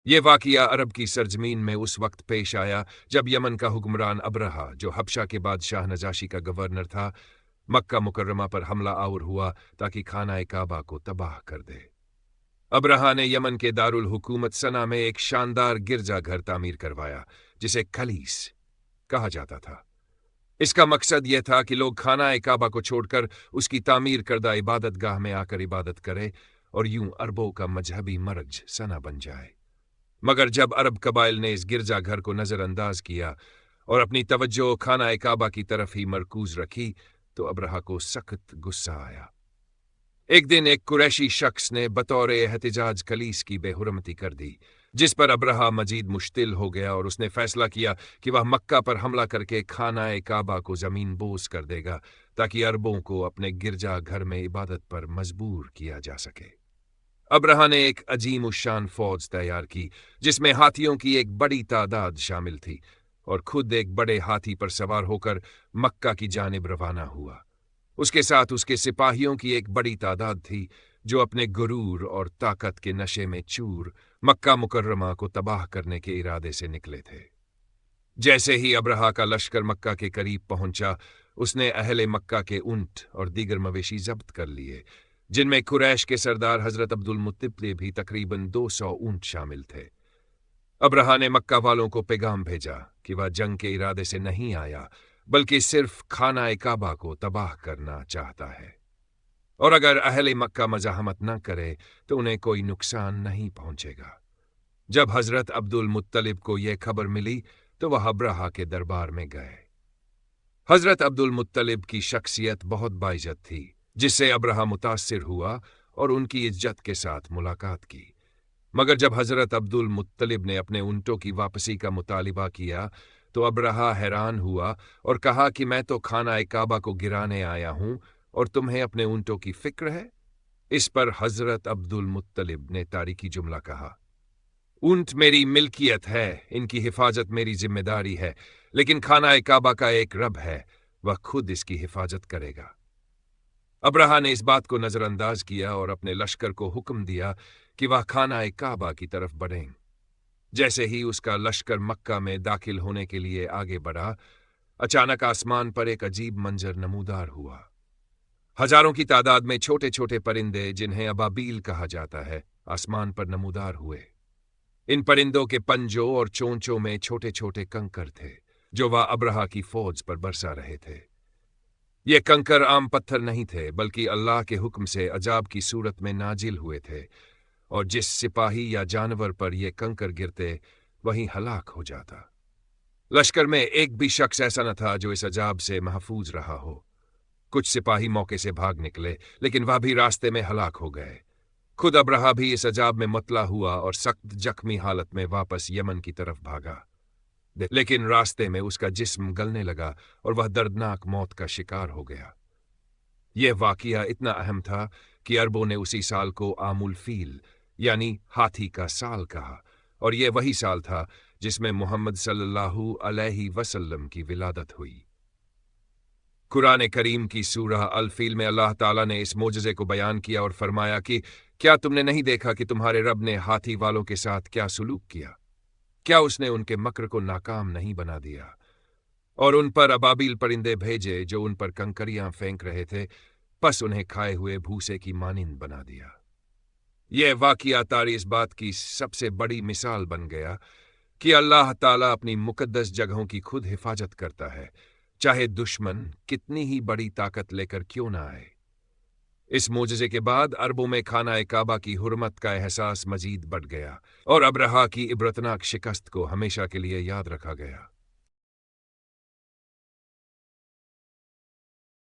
ये वाक़या अरब की सरजमीन में उस वक्त पेश आया जब यमन का हुक्मरान अबरहा, जो हबशा के बादशाह नजाशी का गवर्नर था, मक्का मुकर्रमा पर हमला आवर हुआ ताकि खाना काबा को तबाह कर दे। अबरहा ने यमन के दारुल हुकूमत सना में एक शानदार गिरजा घर तामीर करवाया जिसे खलीस कहा जाता था। इसका मकसद यह था कि लोग खाना काबा को छोड़कर उसकी तामीर करदा इबादत गाह में आकर इबादत करें और यूं अरबों का मजहबी मरज सना बन जाए। मगर जब अरब कबाइल ने इस गिरजा घर को नजरअंदाज किया और अपनी तवज्जो खाना काबा की तरफ ही मरकूज रखी तो अबरहा को सख्त गुस्सा आया। एक दिन एक कुरैशी शख्स ने बतौर एहतिजाज खलीस की बेहुरमती कर दी, जिस पर अबरहा मजीद मुश्तिल हो गया और उसने फैसला किया कि वह मक्का पर हमला करके खाना काबा को जमीन बोस कर देगा ताकि अरबों को अपने गिरजा घर में इबादत पर मजबूर किया जा सके। अबरहा ने एक अजीम उशान फौज तैयार की जिसमें हाथियों की एक बड़ी तादाद शामिल थी और खुद एक बड़े हाथी पर सवार होकर मक्का की जानिब रवाना हुआ। उसके साथ उसके सिपाहियों की एक बड़ी तादाद थी जो अपने गुरूर और ताकत के नशे में चूर मक्का मुकर्रमा को तबाह करने के इरादे से निकले थे। जैसे ही अबरहा का लश्कर मक्का के करीब पहुंचा, उसने अहले मक्का के ऊंट और दीगर मवेशी जब्त कर लिए, जिनमें कुरैश के सरदार हजरत अब्दुल मुत्तलिब भी तकरीबन 200 ऊंट शामिल थे। अबरहा ने मक्का वालों को पैगाम भेजा कि वह जंग के इरादे से नहीं आया बल्कि सिर्फ खाना काबा को तबाह करना चाहता है, और अगर अहले मक्का मजाहमत न करे तो उन्हें कोई नुकसान नहीं पहुंचेगा। जब हजरत अब्दुल मुत्तलिब को यह खबर मिली तो वह अबरहा के दरबार में गए। हजरत अब्दुल मुत्तलिब की शख्सियत बहुत बाइज्जत थी, जिससे अबरहा मुतासिर हुआ और उनकी इज्जत के साथ मुलाकात की। मगर जब हजरत अब्दुल मुत्तलिब ने अपने ऊंटों की वापसी का मुतालिबा किया तो अबरहा हैरान हुआ और कहा कि मैं तो खाना काबा को गिराने आया हूं और तुम्हें अपने ऊंटों की फिक्र है। इस पर हजरत अब्दुल मुत्तलिब ने तारीकी जुमला कहा, ऊंट मेरी मिल्कियत है, इनकी हिफाजत मेरी जिम्मेदारी है, लेकिन खाना काबा का एक रब है, वह खुद इसकी हिफाजत करेगा। अबरहा ने इस बात को नजरअंदाज किया और अपने लश्कर को हुक्म दिया कि वह खाना काबा की तरफ बढ़ें। जैसे ही उसका लश्कर मक्का में दाखिल होने के लिए आगे बढ़ा, अचानक आसमान पर एक अजीब मंजर नमूदार हुआ। हजारों की तादाद में छोटे छोटे परिंदे, जिन्हें अबाबील कहा जाता है, आसमान पर नमूदार हुए। इन परिंदों के पंजों और चोंचों में छोटे छोटे कंकर थे जो वह अबरहा की फौज पर बरसा रहे थे। ये कंकर आम पत्थर नहीं थे बल्कि अल्लाह के हुक्म से अजाब की सूरत में नाजिल हुए थे, और जिस सिपाही या जानवर पर ये कंकर गिरते वही हलाक हो जाता। लश्कर में एक भी शख्स ऐसा न था जो इस अजाब से महफूज रहा हो। कुछ सिपाही मौके से भाग निकले, लेकिन वह भी रास्ते में हलाक हो गए। खुद अबरहा भी इस अजाब में मुतला हुआ और सख्त जख्मी हालत में वापस यमन की तरफ भागा, लेकिन रास्ते में उसका जिस्म गलने लगा और वह दर्दनाक मौत का शिकार हो गया। यह वाक़या इतना अहम था कि अरबों ने उसी साल को आमुल फील यानी हाथी का साल कहा, और यह वही साल था जिसमें मोहम्मद सल्लल्लाहु अलैहि वसल्लम की विलादत हुई। कुरान करीम की सूरह अल फील में अल्लाह ताला ने इस मोजज़े को बयान किया और फरमाया कि क्या तुमने नहीं देखा कि तुम्हारे रब ने हाथी वालों के साथ क्या सुलूक किया? क्या उसने उनके मक्र को नाकाम नहीं बना दिया और उन पर अबाबिल परिंदे भेजे जो उन पर कंकरियां फेंक रहे थे, बस उन्हें खाए हुए भूसे की मानिंद बना दिया। यह वाक़या तारी इस बात की सबसे बड़ी मिसाल बन गया कि अल्लाह ताला अपनी मुकद्दस जगहों की खुद हिफाजत करता है, चाहे दुश्मन कितनी ही बड़ी ताकत लेकर क्यों ना आए। इस मोजज़े के बाद अरबों में खाना काबा की हुर्मत का एहसास मजीद बढ़ गया और अबरहा की इबरतनाक शिकस्त को हमेशा के लिए याद रखा गया।